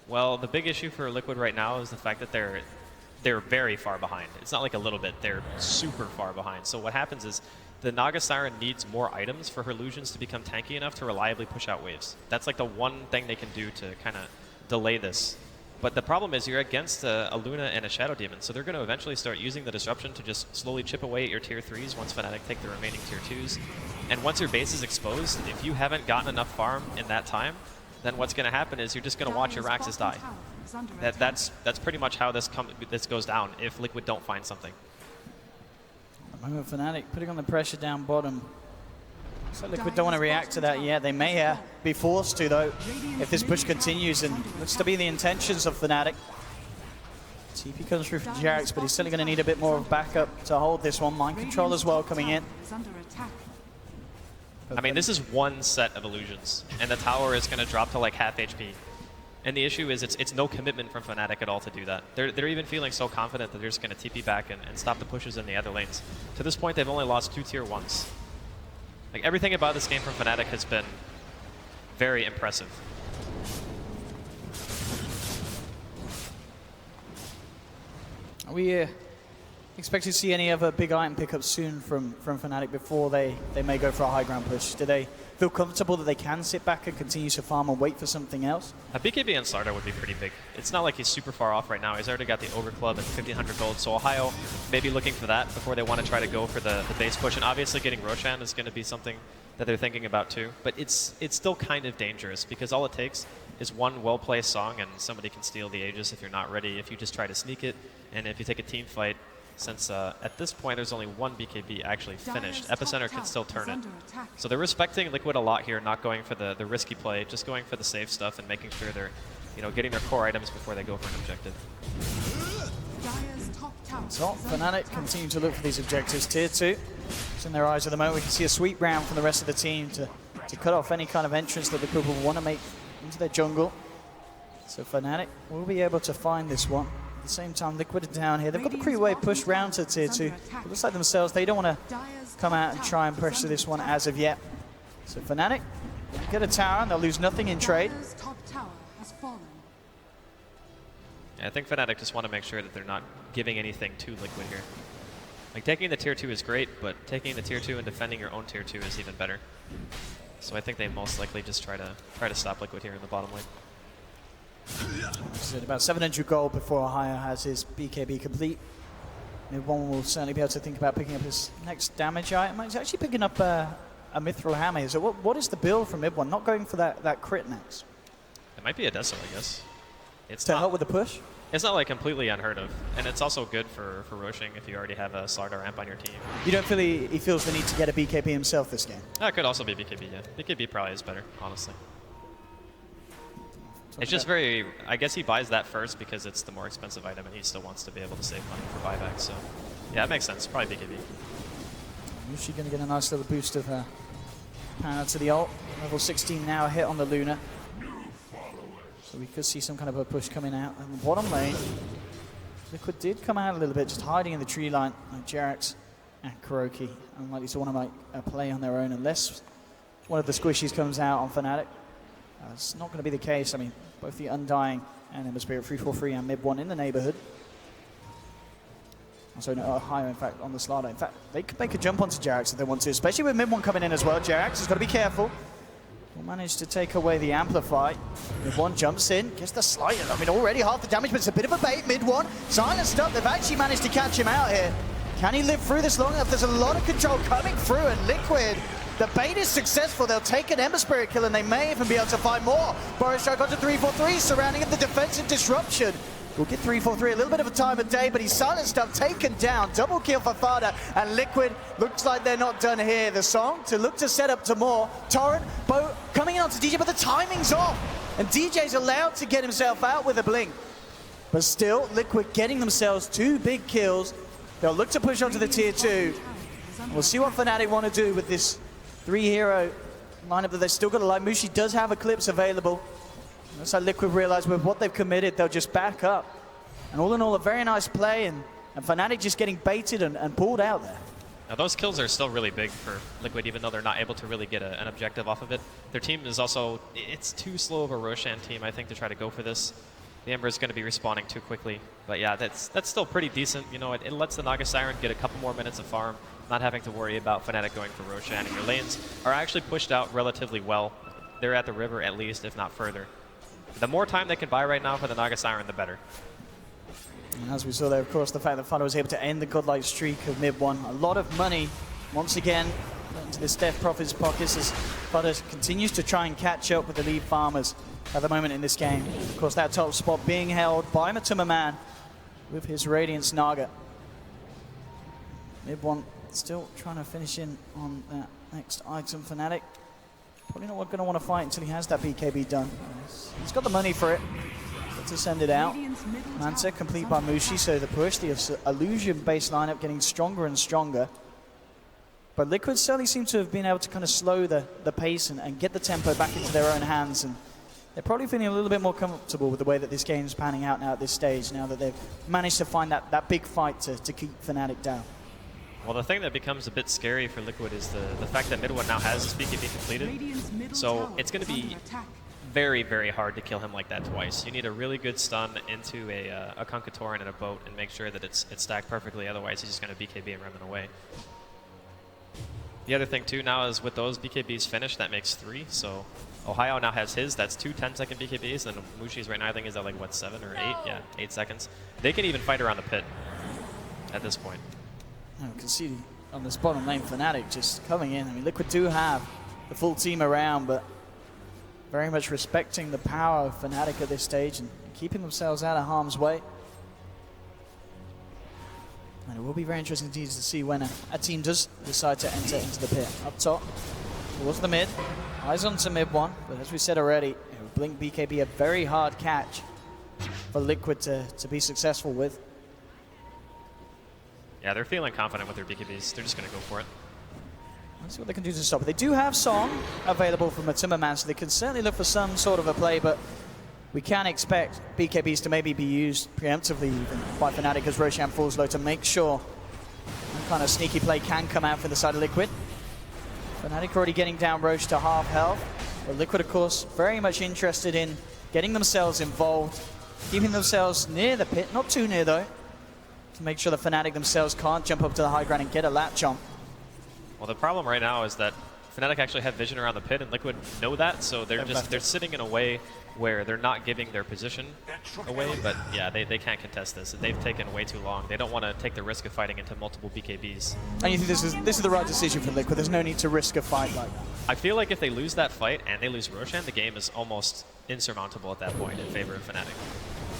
Well, the big issue for Liquid right now is the fact that they're very far behind. It's not like a little bit, they're super far behind. So what happens is the Naga Siren needs more items for her illusions to become tanky enough to reliably push out waves. That's like the one thing they can do to kind of delay this. But the problem is you're against a Luna and a Shadow Demon, so they're going to eventually start using the disruption to just slowly chip away at your tier 3s once Fnatic take the remaining tier 2s. And once your base is exposed, if you haven't gotten enough farm in that time, then what's going to happen is you're just going to watch your Raxes die. That's pretty much how this goes down if Liquid don't find something. At the moment, Fnatic putting on the pressure down bottom. So Liquid don't want to react to that yet. They may be forced to, though, if this push continues, and looks to be the intentions of Fnatic. TP comes through for Jarex, but he's still going to need a bit more of backup to hold this one. Mind control as well coming in. I mean, this is one set of illusions, and the tower is going to drop to like half HP. And the issue is it's no commitment from Fnatic at all to do that. They're even feeling so confident that they're just going to TP back and stop the pushes in the other lanes. To this point, they've only lost 2 tier 1s. Like, everything about this game from Fnatic has been very impressive. Are we expect to see any other big item pickups soon from Fnatic before they may go for a high ground push? Do they feel comfortable that they can sit back and continue to farm and wait for something else? A BKB and Slardar would be pretty big. It's not like he's super far off right now. He's already got the Ogre Club and 1,500 gold, so Ohio may be looking for that before they want to try to go for the base push. And obviously getting Roshan is going to be something that they're thinking about too. But it's still kind of dangerous, because all it takes is one well-placed song and somebody can steal the Aegis if you're not ready, if you just try to sneak it, and if you take a team fight. Since at this point there's only one BKB actually finished, Epicenter can still turn it. So they're respecting Liquid a lot here, not going for the risky play, just going for the safe stuff and making sure they're getting their core items before they go for an objective. So Fnatic continue to look for these objectives. Tier 2, it's in their eyes at the moment. We can see a sweep round from the rest of the team to cut off any kind of entrance that Liquid will want to make into their jungle. So Fnatic will be able to find this one. At the same time, Liquid are down here. They've got the pre-wave push round to tier 2. It looks like themselves, they don't want to come out and try and pressure this one as of yet. So Fnatic get a tower and they'll lose nothing in trade. I think Fnatic just want to make sure that they're not giving anything to Liquid here. Like, taking the tier 2 is great, but taking the tier 2 and defending your own tier 2 is even better. So I think they most likely just try to stop Liquid here in the bottom lane. It's about 700 gold before Ohio has his BKB complete. Mid1 will certainly be able to think about picking up his next damage item. He's actually picking up a Mithril Hammer. So what is the build from Mid1? Not going for that crit next. It might be a Deso, I guess. It's To not, help with the push? It's not like completely unheard of. And it's also good for Roshing if you already have a Slardar ramp on your team. You don't feel he feels the need to get a BKB himself this game? That could also be BKB, yeah. BKB probably is better, honestly. It's just very, I guess he buys that first because it's the more expensive item and he still wants to be able to save money for buyback, so yeah, it makes sense, probably BKB. Mushi going to get a nice little boost of power to the ult. Level 16 now, a hit on the Luna. So we could see some kind of a push coming out. And the bottom lane, Liquid did come out a little bit, just hiding in the tree line, like Jerax and Kuroki. Unlikely to want to make a play on their own unless one of the squishies comes out on Fnatic. It's not going to be the case. I mean, both the Undying and Ember Spirit 343 and Mid1 in the neighborhood. Also, no, Ohio, in fact, on the Slardar. In fact, they could make a jump onto Jerax if they want to, especially with Mid1 coming in as well. Jerax has got to be careful. Will manage to take away the Amplify. Mid1 jumps in, gets the slight. I mean, already half the damage, but it's a bit of a bait. Mid1 silenced up. They've actually managed to catch him out here. Can he live through this long enough? There's a lot of control coming through, and Liquid, the bait is successful. They'll take an Ember Spirit kill, and they may even be able to find more. Boris Strike onto 343, surrounding the defensive disruption. We'll get 343, a little bit of a time of day, but he's silenced up, taken down. Double kill for Fada, and Liquid looks like they're not done here. The song to look to set up to more. Torrent, Bo coming in onto DJ, but the timing's off. And DJ's allowed to get himself out with a blink. But still, Liquid getting themselves 2 big kills. They'll look to push onto the tier 2. We'll see what Fnatic want to do with this 3-hero lineup that they've still got to like. Mushi does have Eclipse available. That's how Liquid realize with what they've committed, they'll just back up. And all in all, a very nice play, and Fnatic just getting baited and pulled out there. Now those kills are still really big for Liquid, even though they're not able to really get an objective off of it. Their team is also, it's too slow of a Roshan team, I think, to try to go for this. The Ember is going to be respawning too quickly. But yeah, that's still pretty decent. You know, it lets the Naga Siren get a couple more minutes of farm, not having to worry about Fnatic going for Roshan. And your lanes are actually pushed out relatively well. They're at the river at least, if not further. The more time they can buy right now for the Naga Siren, the better. And as we saw there, of course, the fact that Fada was able to end the godlike streak of Mid1. A lot of money, once again, into the Steph Prophet's pockets as Fada continues to try and catch up with the lead farmers at the moment in this game. Of course, that top spot being held by Matuma Man with his Radiance Naga. Mid1 still trying to finish in on that next item. Fnatic probably not going to want to fight until he has that BKB done. He's got the money for it. To send it out. Manta complete by Mushi, so the push, the illusion-based lineup getting stronger and stronger. But Liquid certainly seem to have been able to kind of slow the pace and get the tempo back into their own hands. And they're probably feeling a little bit more comfortable with the way that this game's panning out now at this stage, now that they've managed to find that big fight to keep Fnatic down. Well, the thing that becomes a bit scary for Liquid is the fact that Mid1 now has his BKB completed. So it's going to be very, very hard to kill him like that twice. You need a really good stun into a Kunkka and a boat and make sure that it's stacked perfectly, otherwise he's just going to BKB and run away. The other thing too now is with those BKBs finished, that makes 3, so Ohio now has his, that's 2 10-second BKBs, and Mushi's right now I think is at like what, 7 or 8? Yeah, 8 seconds. They can even fight around the pit at this point. You can see on this bottom lane Fnatic just coming in. I mean, Liquid do have the full team around, but very much respecting the power of Fnatic at this stage and keeping themselves out of harm's way. And it will be very interesting to see when a team does decide to enter into the pit. Up top, towards the mid, eyes onto Mid1, but as we said already, Blink BKB a very hard catch for Liquid to be successful with. Yeah, they're feeling confident with their BKBs. They're just going to go for it. Let's see what they can do to stop it. They do have Song available from Matuma Man, so they can certainly look for some sort of a play, but we can expect BKBs to maybe be used preemptively even by Fnatic as Roshan falls low to make sure some kind of sneaky play can come out for the side of Liquid. Fnatic already getting down Roche to half health, but Liquid, of course, very much interested in getting themselves involved keeping themselves near the pit, not too near though, to make sure the Fnatic themselves can't jump up to the high ground and get a latch on. Well, the problem right now is that Fnatic actually have vision around the pit, and Liquid know that, so they're sitting in a way where they're not giving their position away. But yeah, they can't contest this. They've taken way too long. They don't want to take the risk of fighting into multiple BKBs. And you think this is the right decision for Liquid? There's no need to risk a fight like that. I feel like if they lose that fight and they lose Roshan, the game is almost insurmountable at that point in favor of Fnatic.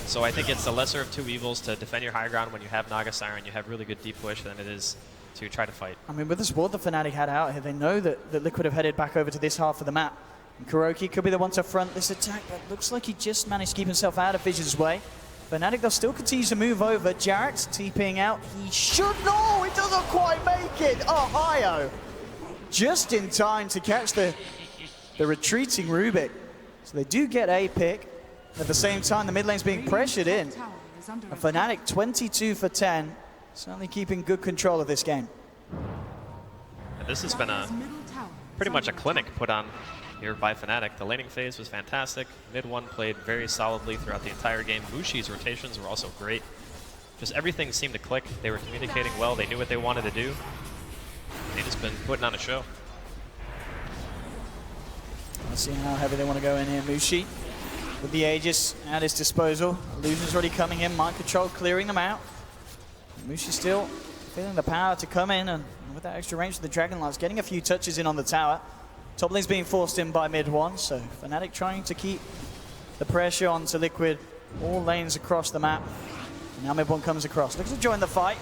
So I think it's the lesser of two evils to defend your high ground when you have Naga Siren, you have really good deep push, than it is to try to fight. I mean, with the support the Fnatic had out here, they know that Liquid have headed back over to this half of the map. And Kuroki could be the one to front this attack, but looks like he just managed to keep himself out of Vision's way. Fnatic, they'll still continue to move over. Jarrett's TPing out. He should, no, it doesn't quite make it. Ohio, just in time to catch the retreating Rubik. So they do get a pick. At the same time, the mid lane's being pressured in. And Fnatic 22 for 10. Certainly keeping good control of this game. And this has been pretty much a clinic put on here by Fnatic. The laning phase was fantastic. Mid one played very solidly throughout the entire game. Mushi's rotations were also great. Just everything seemed to click. They were communicating well. They knew what they wanted to do. They've just been putting on a show. Let's see how heavy they want to go in here. Mushi with the Aegis at his disposal. Illusion's already coming in. Mind control clearing them out. Mushi still feeling the power to come in, and with that extra range of the Dragon Lance, getting a few touches in on the tower. Top lane's being forced in by mid one, so Fnatic trying to keep the pressure onto Liquid, all lanes across the map. And now mid one comes across, looks to join the fight.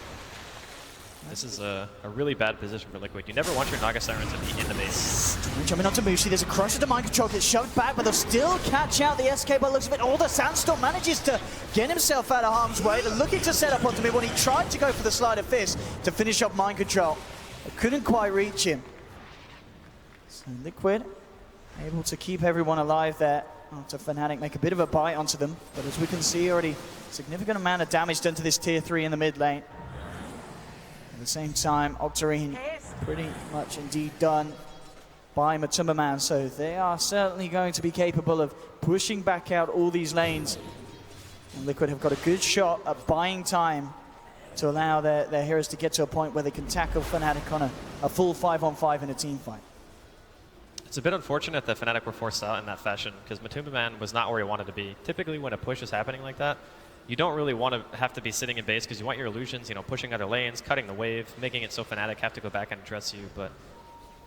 This is a really bad position for Liquid. You never want your Naga Siren to be in the base. Jumping onto Mushi, there's a crusher to mind control, gets shoved back, but they'll still catch out the SK by the looks of it. All the Sandstorm manages to get himself out of harm's way. They're looking to set up onto mid when he tried to go for the Slide of Fist to finish up mind control. They couldn't quite reach him. So Liquid able to keep everyone alive there after Fnatic make a bit of a bite onto them. But as we can see already, significant amount of damage done to this tier 3 in the mid lane. At the same time, Octarine pretty much indeed done by Matuma Man, so they are certainly going to be capable of pushing back out all these lanes. And Liquid have got a good shot at buying time to allow their heroes to get to a point where they can tackle Fnatic on a full 5-on-5 in a team fight. It's a bit unfortunate that Fnatic were forced out in that fashion, because Matuma Man was not where he wanted to be. Typically when a push is happening like that, you don't really want to have to be sitting in base because you want your illusions, you know, pushing other lanes, cutting the wave, making it so Fnatic have to go back and address you. But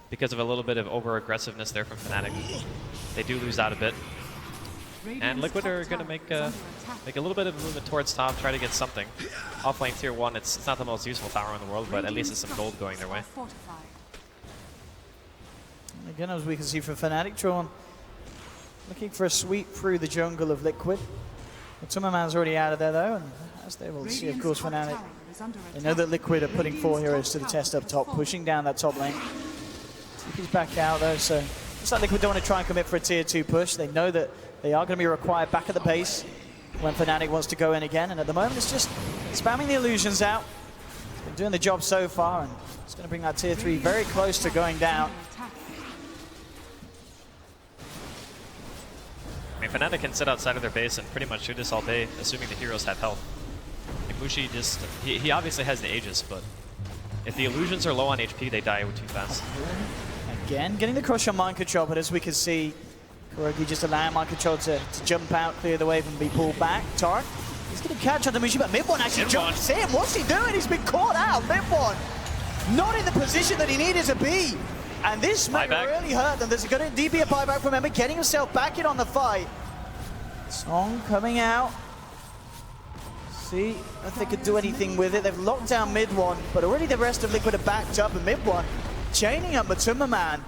because of a little bit of over-aggressiveness there from Fnatic, they do lose out a bit. And Liquid are going to make a little bit of a movement towards top, try to get something. Offlane tier 1, it's not the most useful tower in the world, but at least it's some gold going their way. And again, as we can see from Fnatic, Tron looking for a sweep through the jungle of Liquid. Matuma Man's already out of there though, and as they will see, of course, Fnatic, they know that Liquid are putting 4 heroes to the test up top, pushing down that top lane. TP's back out though, so looks like Liquid don't want to try and commit for a tier 2 push. They know that they are going to be required back at the base when Fnatic wants to go in again, and at the moment it's just spamming the illusions out. It's been doing the job so far, and it's going to bring that tier 3 very close to going down. I mean, Fnatic can sit outside of their base and pretty much do this all day, assuming the heroes have health. Like Mushi just, he obviously has the Aegis, but if the illusions are low on HP, they die too fast. Again, getting the crush on mind control, but as we can see, Kuroki just allowing mind control to jump out, clear the wave, and be pulled back. Tark, he's going to catch on the Mushi, but mid one actually jumps in. What's he doing? He's been caught out. Mid one, not in the position that he needed to be. And this may really hurt them. There's going to indeed be a buyback from Ember, getting himself back in on the fight. Song coming out. See if they could do anything with it. They've locked down mid one, but already the rest of Liquid are backed up, and mid one chaining up Matuma Man,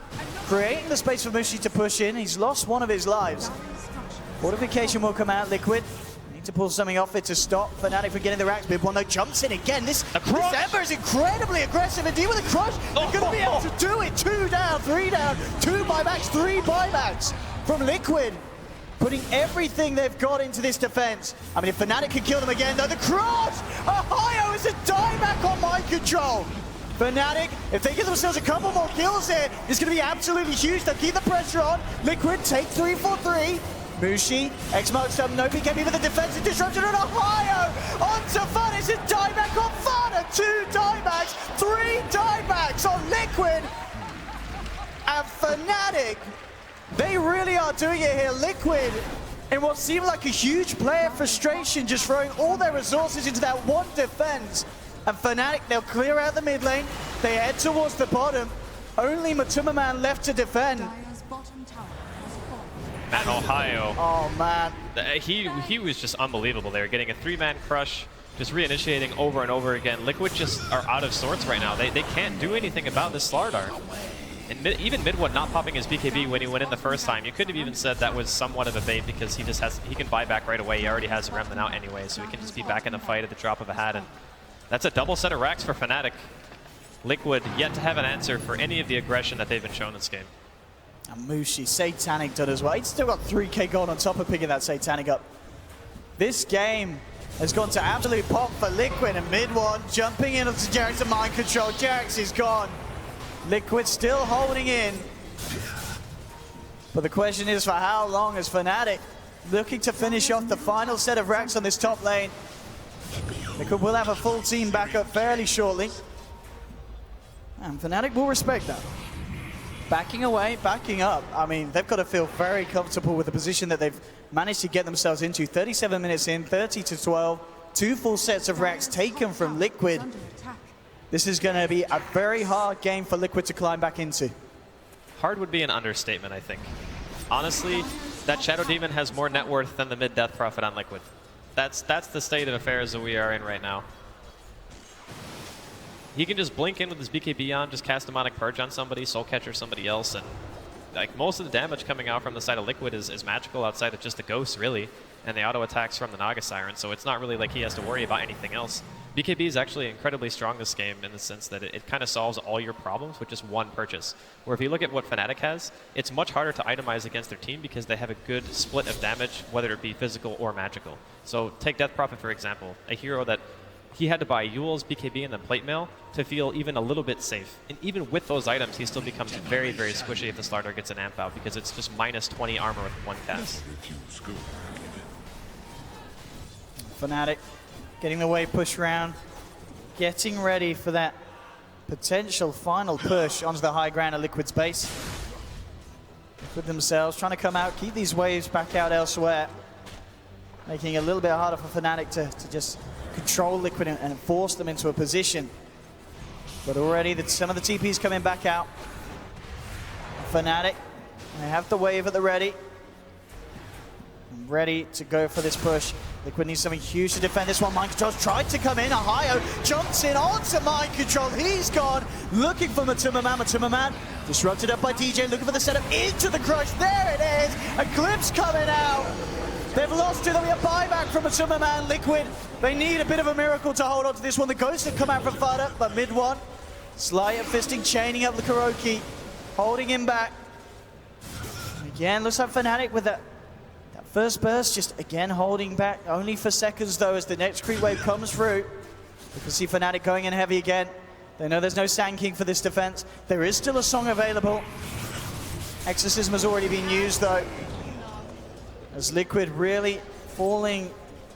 creating the space for Mushi to push in. He's lost one of his lives. Fortification will come out, Liquid. Need to pull something off it to stop Fnatic from getting the racks. Mid one though jumps in again. This Ember is incredibly aggressive indeed with a crush. They're going to be able to do it. 2 down, 3 down, 2 buybacks, 3 buybacks from Liquid. Putting everything they've got into this defense. I mean, if Fnatic can kill them again, though, the cross! Ohio is a dieback on mind control. Fnatic, if they give themselves a couple more kills here, it's going to be absolutely huge. They'll keep the pressure on. Liquid take 3 for 3. Mushi, X marks up, no BKB with the defensive disruption on Ohio! Onto Fun, is it dieback on Fun? 2 diebacks, 3 diebacks on Liquid! And Fnatic, they really are doing it here. Liquid, in what seemed like a huge player frustration, just throwing all their resources into that one defense. And Fnatic, they'll clear out the mid lane, they head towards the bottom. Only Matumaman left to defend. Dire's bottom tower has fallen. And Ohio, Oh man. he was just unbelievable there, getting a 3-man crush, just reinitiating over and over again. Liquid just are out of sorts right now. They can't do anything about this Slardar. And even Mid1 not popping his BKB when he went in the first time, you could have even said that was somewhat of a bait because he can buy back right away. He already has Remnant out anyway, so he can just be back in the fight at the drop of a hat. And that's a double set of racks for Fnatic. Liquid yet to have an answer for any of the aggression that they've been shown this game. And Mushi, Satanic done as well. He's still got 3k gold on top of picking that Satanic up. This game has gone to absolute pop for Liquid, and Mid1 jumping in onto Jarek's to mind control. Jarek's is gone. Liquid still holding in. But the question is for how long is Fnatic looking to finish off the final set of racks on this top lane. Liquid will have a full team back up fairly shortly. And Fnatic will respect that. Backing away, backing up. I mean, they've got to feel very comfortable with the position that they've managed to get themselves into. 37 minutes in, 30-12. 2 full sets of racks taken from Liquid. Under attack. This is going to be a very hard game for Liquid to climb back into. Hard would be an understatement, I think. Honestly, that Shadow Demon has more net worth than the mid-death Prophet on Liquid. That's the state of affairs that we are in right now. He can just blink in with his BKB on, just cast Demonic Purge on somebody, Soul Catcher somebody else, and like most of the damage coming out from the side of Liquid is magical outside of just the Ghosts, really, and the auto attacks from the Naga Siren, so it's not really like he has to worry about anything else. BKB is actually incredibly strong this game in the sense that it kind of solves all your problems with just one purchase. Where if you look at what Fnatic has, it's much harder to itemize against their team because they have a good split of damage, whether it be physical or magical. So take Death Prophet, for example, a hero that he had to buy Eul's, BKB, and then Plate Mail to feel even a little bit safe. And even with those items, he still becomes very, very squishy if the Slardar gets an amp out because it's just minus 20 armor with one cast. Fnatic getting the wave push round, getting ready for that potential final push onto the high ground of Liquid's base. Liquid themselves trying to come out, keep these waves back out elsewhere, making it a little bit harder for Fnatic to just control Liquid and force them into a position. But already some of the TP's coming back out. Fnatic, they have the wave at the ready. Ready to go for this push. Liquid needs something huge to defend this one. Mind Control's tried to come in. Ohio jumps in onto Mind Control. He's gone. Looking for Matumaman. Matumaman disrupted up by DJ. Looking for the setup into the crush. There it is. A glimpse coming out. They've lost to them. We have buyback from Matumaman. Liquid, they need a bit of a miracle to hold on to this one. The Ghosts have come out from Fada, but Mid1. Slayer fisting, chaining up the Kuroki. Holding him back. Again, looks like Fnatic with that first burst, just again holding back, only for seconds though as the next creep wave comes through. You can see Fnatic going in heavy again. They know there's no Sand King for this defense. There is still a song available. Exorcism has already been used though. As Liquid really falling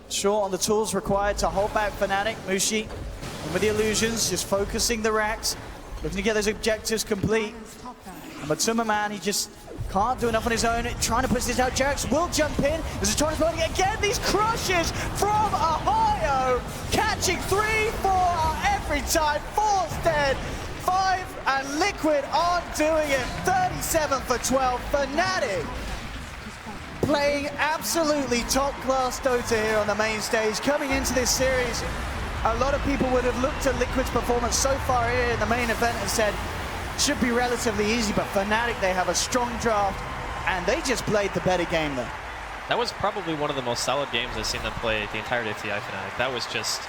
short on the tools required to hold back Fnatic. Mushi, and with the illusions, just focusing the racks, looking to get those objectives complete. Dire's top barracks. And Matumaman, he just can't do enough on his own, trying to push this out. Jarex will jump in. There's a chance running again. These crushes from Ohio, catching 3-4 every time. 4's dead, 5, and Liquid aren't doing it. 37 for 12. Fnatic playing absolutely top-class Dota here on the main stage. Coming into this series, a lot of people would have looked at Liquid's performance so far here in the main event and said, should be relatively easy, but Fnatic, they have a strong draft, and they just played the better game there. That was probably one of the most solid games I've seen them play the entirety of TI Fnatic. That was just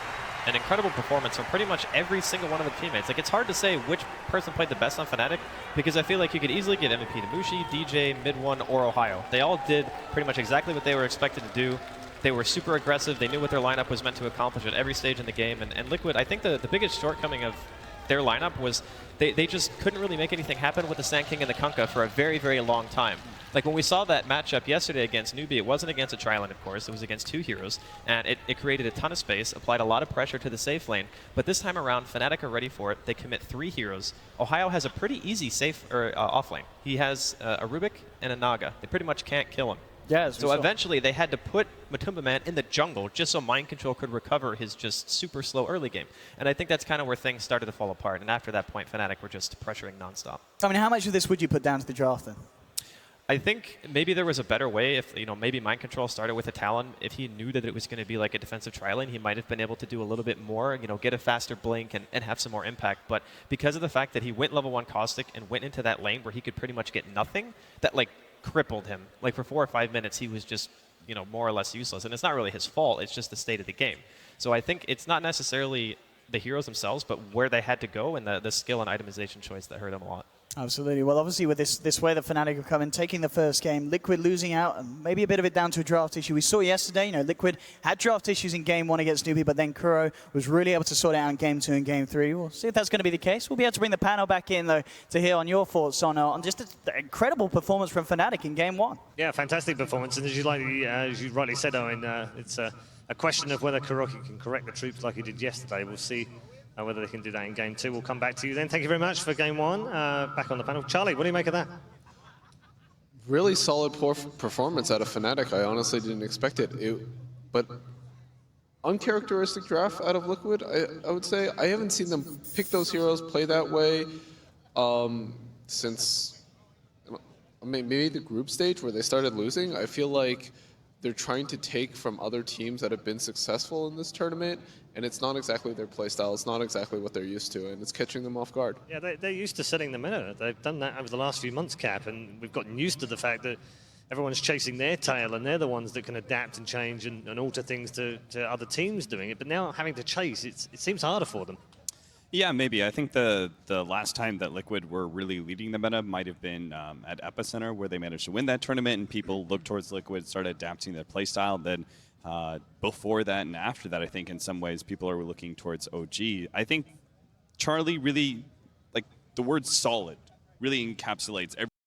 an incredible performance from pretty much every single one of the teammates. Like, it's hard to say which person played the best on Fnatic, because I feel like you could easily give MVP to Mushi, DJ, Mid1, or Ohio. They all did pretty much exactly what they were expected to do. They were super aggressive. They knew what their lineup was meant to accomplish at every stage in the game. And Liquid, I think the biggest shortcoming of their lineup was they just couldn't really make anything happen with the Sand King and the Kunkka for a very, very long time. Like when we saw that matchup yesterday against Newbie, it wasn't against a tri-lane, of course. It was against 2 heroes, and it created a ton of space, applied a lot of pressure to the safe lane. But this time around, Fnatic are ready for it. They commit 3 heroes. Ohio has a pretty easy safe or off lane. He has a Rubik and a Naga. They pretty much can't kill him. Yeah, so eventually they had to put Matumba Man in the jungle just so Mind Control could recover his just super slow early game. And I think that's kind of where things started to fall apart. And after that point, Fnatic were just pressuring nonstop. I mean, how much of this would you put down to the draft then? I think maybe there was a better way if, maybe Mind Control started with a Talon. If he knew that it was going to be like a defensive tri-lane, he might have been able to do a little bit more, get a faster blink and have some more impact. But because of the fact that he went level 1 Caustic and went into that lane where he could pretty much get nothing, that crippled him. For 4 or 5 minutes, he was just, more or less useless. And it's not really his fault. It's just the state of the game. So I think it's not necessarily the heroes themselves, but where they had to go and the skill and itemization choice that hurt him a lot. Absolutely. Well, obviously, with this way that Fnatic have come in, taking the first game, Liquid losing out, and maybe a bit of it down to a draft issue. We saw yesterday, Liquid had draft issues in Game 1 against Newbie, but then Kuro was really able to sort it out in Game 2 and Game 3. We'll see if that's going to be the case. We'll be able to bring the panel back in, though, to hear on your thoughts on just the incredible performance from Fnatic in Game 1. Yeah, fantastic performance. And as you rightly said, Owen, it's a question of whether Kuroki can correct the troops like he did yesterday. We'll see whether they can do that in Game 2. We'll come back to you then. Thank you very much for Game 1. Back on the panel. Charlie, what do you make of that? Really solid performance out of Fnatic. I honestly didn't expect it. But uncharacteristic draft out of Liquid, I would say. I haven't seen them pick those heroes, play that way since maybe the group stage where they started losing. I feel like they're trying to take from other teams that have been successful in this tournament, and it's not exactly their playstyle. It's not exactly what they're used to, and it's catching them off guard. Yeah, they're used to setting the minute. They've done that over the last few months, Cap, and we've gotten used to the fact that everyone's chasing their tail, and they're the ones that can adapt and change and alter things to other teams doing it. But now having to chase, it seems harder for them. Yeah, maybe. I think the last time that Liquid were really leading the meta might have been at Epicenter, where they managed to win that tournament, and people looked towards Liquid, started adapting their playstyle. Then before that and after that, I think in some ways people are looking towards OG. I think Charlie really, the word solid really encapsulates every